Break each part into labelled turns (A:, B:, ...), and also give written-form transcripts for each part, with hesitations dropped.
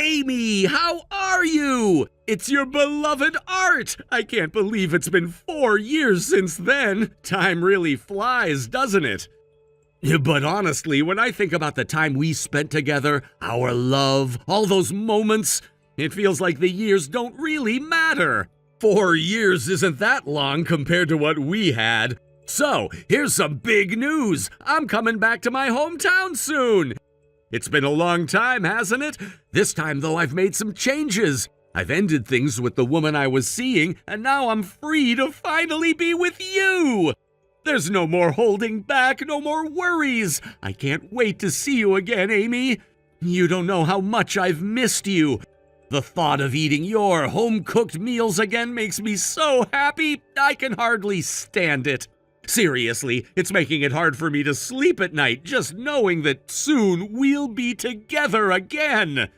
A: Amy, how are you? It's your beloved Art. I can't believe it's been 4 years since then. Time really flies, doesn't it? But honestly, when I think about the time we spent together, our love, all those moments, it feels like the years don't really matter. 4 years isn't that long compared to what we had. So, here's some big news. I'm coming back to my hometown soon. It's been a long time, hasn't it? This time, though, I've made some changes. I've ended things with the woman I was seeing, and now I'm free to finally be with you. There's no more holding back, no more worries. I can't wait to see you again, Amy. You don't know how much I've missed you. The thought of eating your home-cooked meals again makes me so happy, I can hardly stand it. Seriously, it's making it hard for me to sleep at night just knowing that soon we'll be together again.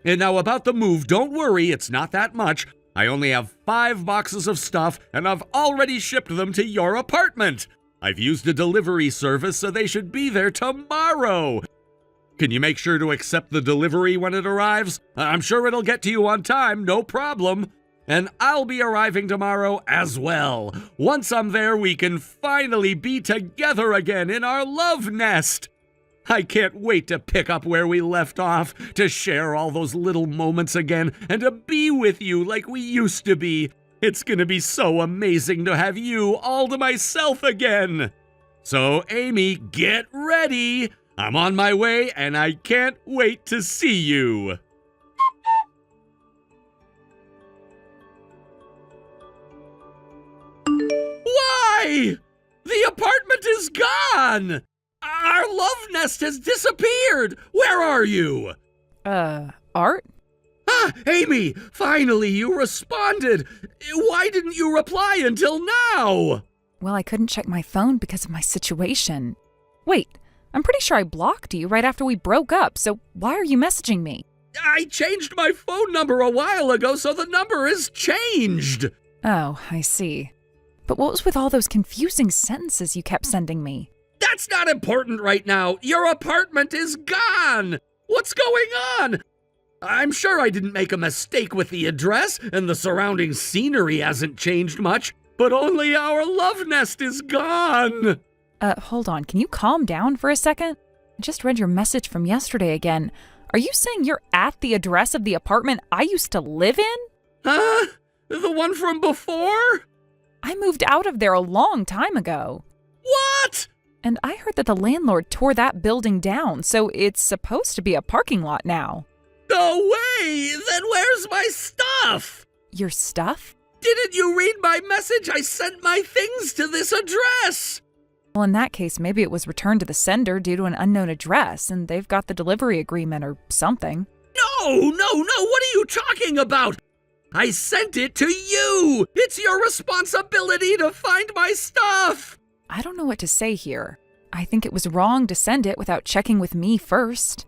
A: And now about the move, don't worry, it's not that much. I only have 5 boxes of stuff, and I've already shipped them to your apartment. I've used a delivery service, so they should be there tomorrow. Can you make sure to accept the delivery when it arrives? I'm sure it'll get to you on time, no problem. And I'll be arriving tomorrow as well. Once I'm there, we can finally be together again in our love nest. I can't wait to pick up where we left off, to share all those little moments again, and to be with you like we used to be. It's gonna be so amazing to have you all to myself again. So, Amy, get ready. I'm on my way, and I can't wait to see you. Why? The apartment is gone! Our love nest has disappeared! Where are you?
B: Art?
A: Ah, Amy, finally you responded! Why didn't you reply until now?
B: Well, I couldn't check my phone because of my situation. Wait, I'm pretty sure I blocked you right after we broke up, so why are you messaging me?
A: I changed my phone number a while ago, so the number is changed.
B: Oh, I see. But what was with all those confusing sentences you kept sending me?
A: That's not important right now. Your apartment is gone. What's going on? I'm sure I didn't make a mistake with the address, and the surrounding scenery hasn't changed much, but only our love nest is gone.
B: Hold on. Can you calm down for a second? I just read your message from yesterday again. Are you saying you're at the address of the apartment I used to live in?
A: Huh? The one from before?
B: I moved out of there a long time ago.
A: What?
B: And I heard that the landlord tore that building down, so it's supposed to be a parking lot now.
A: No way! Then where's my stuff?
B: Your stuff?
A: Didn't you read my message? I sent my things to this address.
B: Well, in that case, maybe it was returned to the sender due to an unknown address, and they've got the delivery agreement or something.
A: No, what are you talking about? I sent it to you! It's your responsibility to find my stuff!
B: I don't know what to say here. I think it was wrong to send it without checking with me first.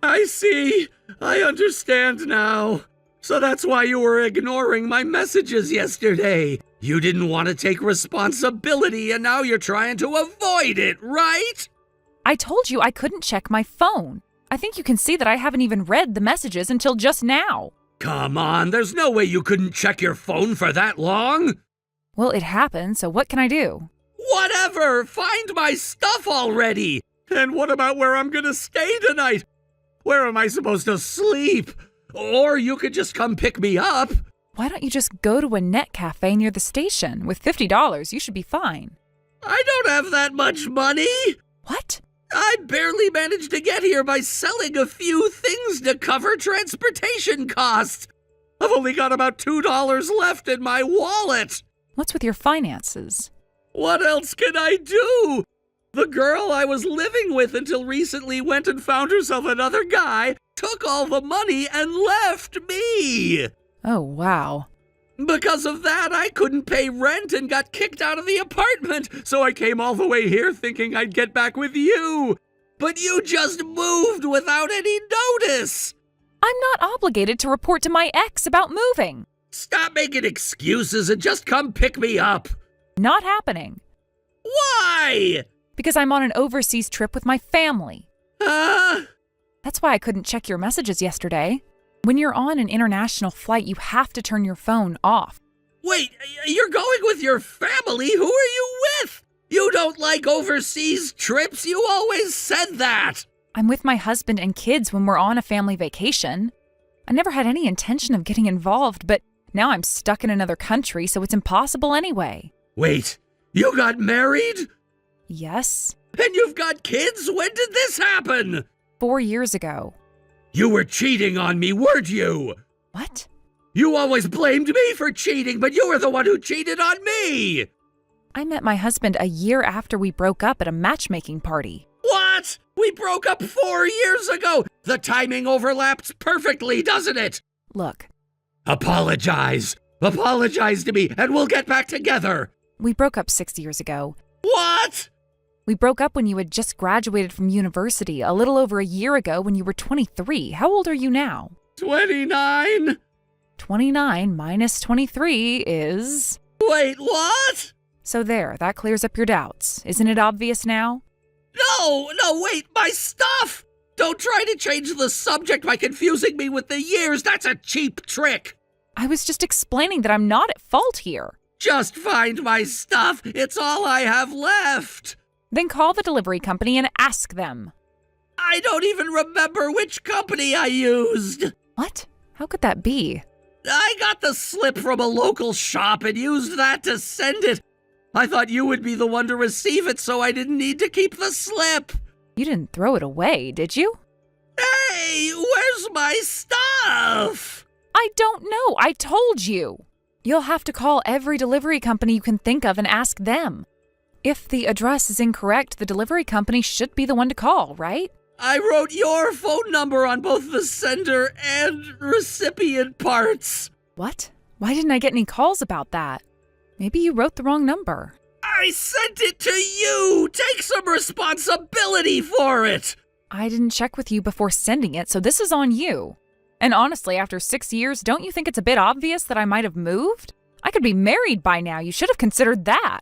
A: I see. I understand now. So that's why you were ignoring my messages yesterday. You didn't want to take responsibility, and now you're trying to avoid it, right?
B: I told you I couldn't check my phone. I think you can see that I haven't even read the messages until just now.
A: Come on, there's no way you couldn't check your phone for that long.
B: Well, it happened, so what can I do?
A: Whatever! Find my stuff already! And what about where I'm gonna stay tonight? Where am I supposed to sleep? Or you could just come pick me up.
B: Why don't you just go to a net cafe near the station? With $50, you should be fine.
A: I don't have that much money.
B: What?
A: I barely managed to get here by selling a few things to cover transportation costs. I've only got about $2 left in my wallet.
B: What's with your finances?
A: What else can I do? The girl I was living with until recently went and found herself another guy, took all the money, and left me.
B: Oh, wow.
A: Because of that, I couldn't pay rent and got kicked out of the apartment, so I came all the way here thinking I'd get back with you. But you just moved without any notice.
B: I'm not obligated to report to my ex about moving.
A: Stop making excuses and just come pick me up.
B: Not happening.
A: Why?
B: Because I'm on an overseas trip with my family.
A: Huh?
B: That's why I couldn't check your messages yesterday. When you're on an international flight, you have to turn your phone off.
A: Wait, you're going with your family? Who are you with? You don't like overseas trips? You always said that.
B: I'm with my husband and kids when we're on a family vacation. I never had any intention of getting involved, but now I'm stuck in another country, so it's impossible anyway.
A: Wait, you got married?
B: Yes,
A: And you've got kids? When did this happen?
B: 4 years ago.
A: You were cheating on me, weren't you?
B: What?
A: You always blamed me for cheating, but you were the one who cheated on me!
B: I met my husband a year after we broke up at a matchmaking party.
A: What? We broke up 4 years ago! The timing overlaps perfectly, doesn't it?
B: Look,
A: Apologize. Apologize to me, and we'll get back together.
B: we broke up 6 years ago.
A: What?
B: We broke up when you had just graduated from university, a little over a year ago when you were 23. How old are you now?
A: 29?
B: 29 minus 23 is...
A: Wait, what?
B: So there, that clears up your doubts. Isn't it obvious now?
A: No, wait, my stuff! Don't try to change the subject by confusing me with the years. That's a cheap trick.
B: I was just explaining that I'm not at fault here.
A: Just find my stuff. It's all I have left.
B: Then call the delivery company and ask them.
A: I don't even remember which company I used.
B: What? How could that be?
A: I got the slip from a local shop and used that to send it. I thought you would be the one to receive it, so I didn't need to keep the slip.
B: You didn't throw it away, did you?
A: Hey, where's my stuff?
B: I don't know. I told you. You'll have to call every delivery company you can think of and ask them. If the address is incorrect, the delivery company should be the one to call, right?
A: I wrote your phone number on both the sender and recipient parts.
B: What? Why didn't I get any calls about that? Maybe you wrote the wrong number.
A: I sent it to you. Take some responsibility for it.
B: I didn't check with you before sending it, so this is on you. And honestly, after 6 years, don't you think it's a bit obvious that I might have moved? I could be married by now. You should have considered that.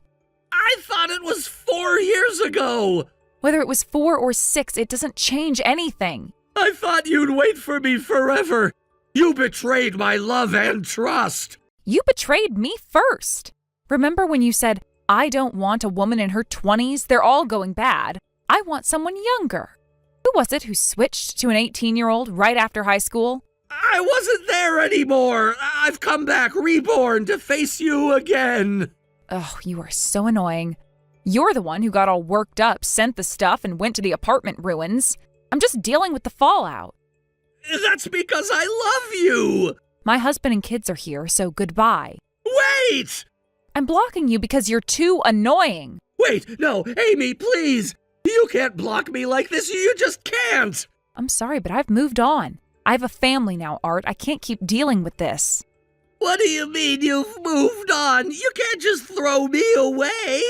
A: I thought it was 4 years ago.
B: Whether it was 4 or 6, it doesn't change anything.
A: I thought you'd wait for me forever. You betrayed my love and trust.
B: You betrayed me first. Remember when you said, I don't want a woman in her 20s, they're all going bad. I want someone younger. Who was it who switched to an 18-year-old right after high school?
A: I wasn't there anymore. I've come back reborn to face you again.
B: Oh, you are so annoying. You're the one who got all worked up, sent the stuff, and went to the apartment ruins. I'm just dealing with the fallout.
A: That's because I love you.
B: My husband and kids are here, so goodbye.
A: Wait!
B: I'm blocking you because you're too annoying.
A: Wait, no, Amy, please. You can't block me like this. You just can't.
B: I'm sorry, but I've moved on. I have a family now, Art. I can't keep dealing with this.
A: What do you mean you've moved on? You can't just throw me away.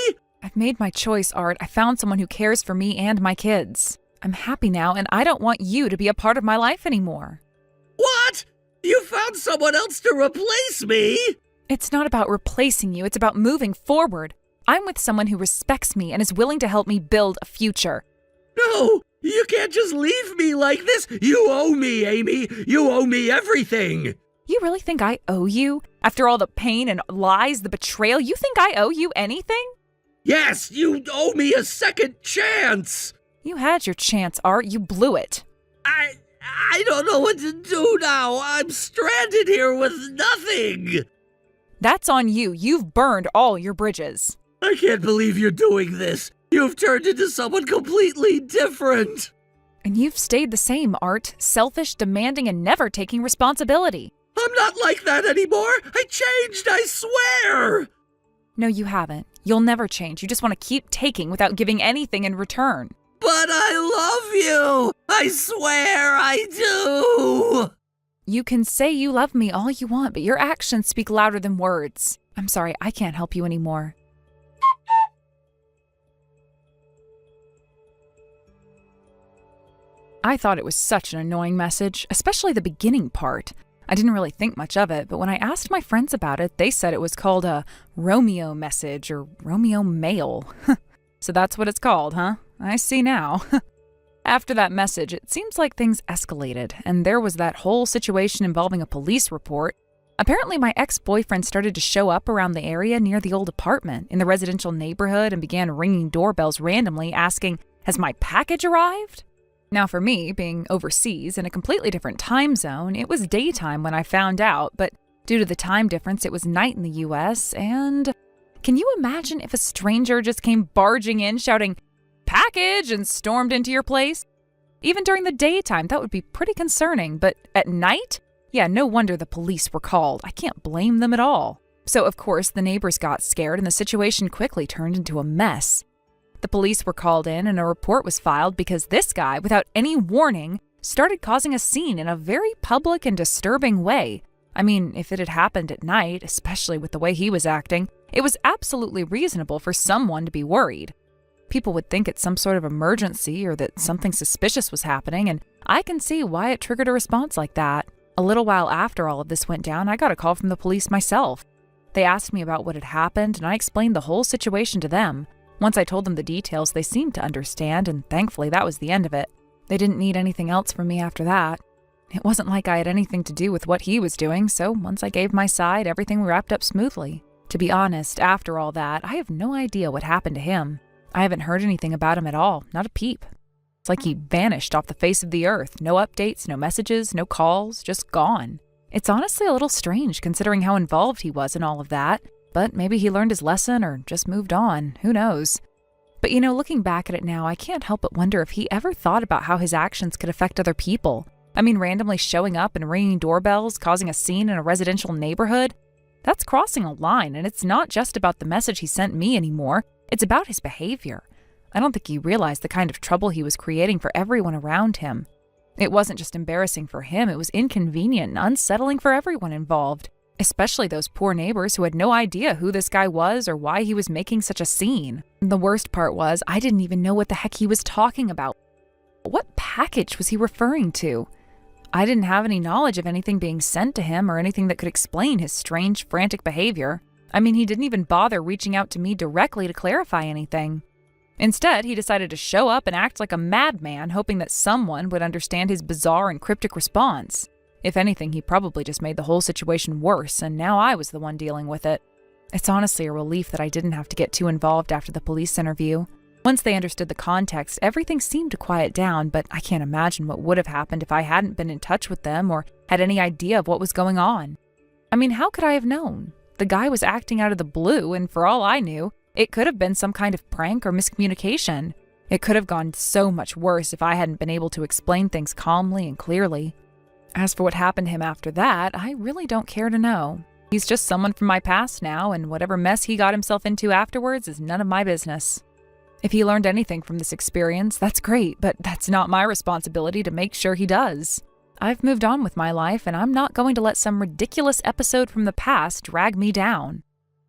B: I've made my choice, Art. I found someone who cares for me and my kids. I'm happy now, and I don't want you to be a part of my life anymore.
A: What? You found someone else to replace me?
B: It's not about replacing you. It's about moving forward. I'm with someone who respects me and is willing to help me build a future.
A: No, you can't just leave me like this. You owe me, Amy. You owe me everything.
B: You really think I owe you? After all the pain and lies, the betrayal, you think I owe you anything?
A: Yes, you owe me a second chance.
B: You had your chance, Art. You blew it.
A: I don't know what to do now. I'm stranded here with nothing.
B: That's on you. You've burned all your bridges.
A: I can't believe you're doing this. You've turned into someone completely different.
B: And you've stayed the same, Art. Selfish, demanding, and never taking responsibility.
A: I'm not like that anymore. I changed, I swear.
B: No, you haven't. You'll never change. You just want to keep taking without giving anything in return.
A: But I love you. I swear I do.
B: You can say you love me all you want, but your actions speak louder than words. I'm sorry, I can't help you anymore. I thought it was such an annoying message, especially the beginning part. I didn't really think much of it, but when I asked my friends about it, they said it was called a Romeo message or Romeo mail. So that's what it's called, huh? I see now. After that message, it seems like things escalated, and there was that whole situation involving a police report. Apparently, my ex-boyfriend started to show up around the area near the old apartment in the residential neighborhood and began ringing doorbells randomly, asking, "Has my package arrived?" Now, for me, being overseas in a completely different time zone, it was daytime when I found out, but due to the time difference, it was night in the US, and can you imagine if a stranger just came barging in shouting, "Package," and stormed into your place? Even during the daytime, that would be pretty concerning, but at night? Yeah, no wonder the police were called. I can't blame them at all. So, of course, the neighbors got scared and the situation quickly turned into a mess. The police were called in and a report was filed because this guy, without any warning, started causing a scene in a very public and disturbing way. I mean, if it had happened at night, especially with the way he was acting, it was absolutely reasonable for someone to be worried. People would think it's some sort of emergency or that something suspicious was happening, and I can see why it triggered a response like that. A little while after all of this went down, I got a call from the police myself. They asked me about what had happened, and I explained the whole situation to them. Once I told them the details, they seemed to understand, and thankfully that was the end of it. They didn't need anything else from me after that. It wasn't like I had anything to do with what he was doing, so once I gave my side, everything wrapped up smoothly. To be honest, after all that, I have no idea what happened to him. I haven't heard anything about him at all, not a peep. It's like he vanished off the face of the earth. No updates, no messages, no calls, just gone. It's honestly a little strange considering how involved he was in all of that, but maybe he learned his lesson or just moved on, who knows. But looking back at it now, I can't help but wonder if he ever thought about how his actions could affect other people. I mean, randomly showing up and ringing doorbells, causing a scene in a residential neighborhood? That's crossing a line, and it's not just about the message he sent me anymore. It's about his behavior. I don't think he realized the kind of trouble he was creating for everyone around him. It wasn't just embarrassing for him, it was inconvenient and unsettling for everyone involved, especially those poor neighbors who had no idea who this guy was or why he was making such a scene. The worst part was, I didn't even know what the heck he was talking about. What package was he referring to? I didn't have any knowledge of anything being sent to him or anything that could explain his strange, frantic behavior. I mean, he didn't even bother reaching out to me directly to clarify anything. Instead, he decided to show up and act like a madman, hoping that someone would understand his bizarre and cryptic response. If anything, he probably just made the whole situation worse, and now I was the one dealing with it. It's honestly a relief that I didn't have to get too involved after the police interview. Once they understood the context, everything seemed to quiet down, but I can't imagine what would have happened if I hadn't been in touch with them or had any idea of what was going on. I mean, how could I have known? The guy was acting out of the blue, and for all I knew, it could have been some kind of prank or miscommunication. It could have gone so much worse if I hadn't been able to explain things calmly and clearly. As for what happened to him after that, I really don't care to know. He's just someone from my past now, and whatever mess he got himself into afterwards is none of my business. If he learned anything from this experience, that's great, but that's not my responsibility to make sure he does. I've moved on with my life, and I'm not going to let some ridiculous episode from the past drag me down.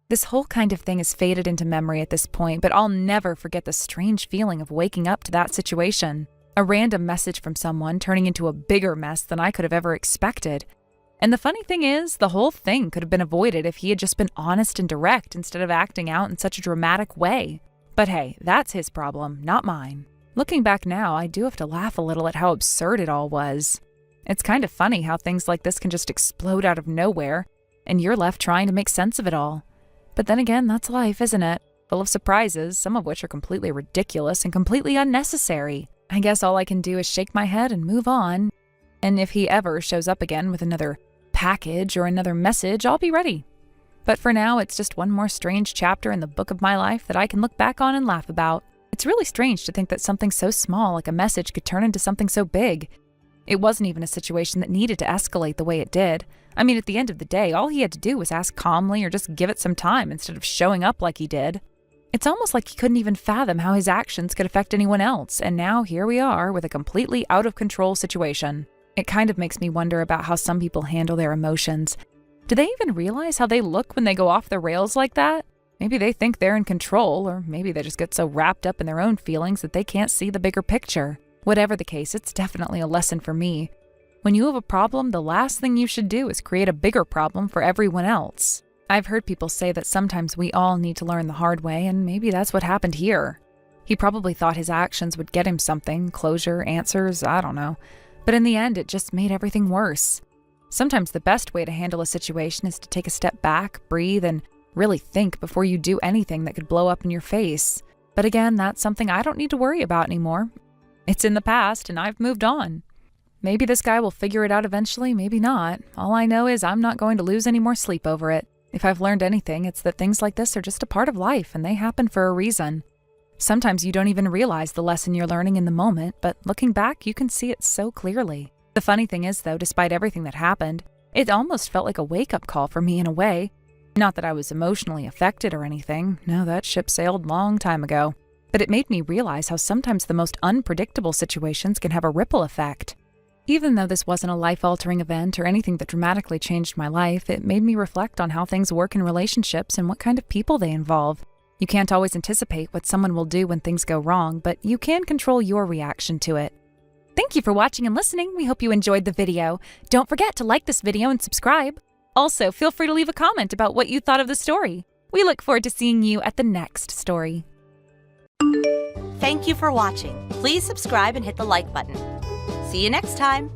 B: This whole kind of thing has faded into memory at this point, but I'll never forget the strange feeling of waking up to that situation. A random message from someone turning into a bigger mess than I could have ever expected. And the funny thing is, the whole thing could have been avoided if he had just been honest and direct instead of acting out in such a dramatic way. But hey, that's his problem, not mine. Looking back now, I do have to laugh a little at how absurd it all was. It's kind of funny how things like this can just explode out of nowhere, and you're left trying to make sense of it all. But then again, that's life, isn't it? Full of surprises, some of which are completely ridiculous and completely unnecessary. I guess all I can do is shake my head and move on. And if he ever shows up again with another package or another message, I'll be ready. But for now, it's just one more strange chapter in the book of my life that I can look back on and laugh about. It's really strange to think that something so small like a message could turn into something so big. It wasn't even a situation that needed to escalate the way it did. I mean, at the end of the day, all he had to do was ask calmly or just give it some time instead of showing up like he did. It's almost like he couldn't even fathom how his actions could affect anyone else, and now here we are with a completely out-of-control situation. It kind of makes me wonder about how some people handle their emotions. Do they even realize how they look when they go off the rails like that? Maybe they think they're in control, or maybe they just get so wrapped up in their own feelings that they can't see the bigger picture. Whatever the case, it's definitely a lesson for me. When you have a problem, the last thing you should do is create a bigger problem for everyone else. I've heard people say that sometimes we all need to learn the hard way, and maybe that's what happened here. He probably thought his actions would get him something, closure, answers, I don't know. But in the end, it just made everything worse. Sometimes the best way to handle a situation is to take a step back, breathe, and really think before you do anything that could blow up in your face. But again, that's something I don't need to worry about anymore. It's in the past, and I've moved on. Maybe this guy will figure it out eventually, maybe not. All I know is I'm not going to lose any more sleep over it. If I've learned anything, it's that things like this are just a part of life, and they happen for a reason. Sometimes you don't even realize the lesson you're learning in the moment, but looking back, you can see it so clearly. The funny thing is, though, despite everything that happened, it almost felt like a wake-up call for me in a way. Not that I was emotionally affected or anything. No, that ship sailed long time ago. But it made me realize how sometimes the most unpredictable situations can have a ripple effect. Even though this wasn't a life-altering event or anything that dramatically changed my life, it made me reflect on how things work in relationships and what kind of people they involve. You can't always anticipate what someone will do when things go wrong, but you can control your reaction to it. Thank you for watching and listening. We hope you enjoyed the video. Don't forget to like this video and subscribe. Also, feel free to leave a comment about what you thought of the story. We look forward to seeing you at the next story.
C: Thank you for watching. Please subscribe and hit the like button. See you next time.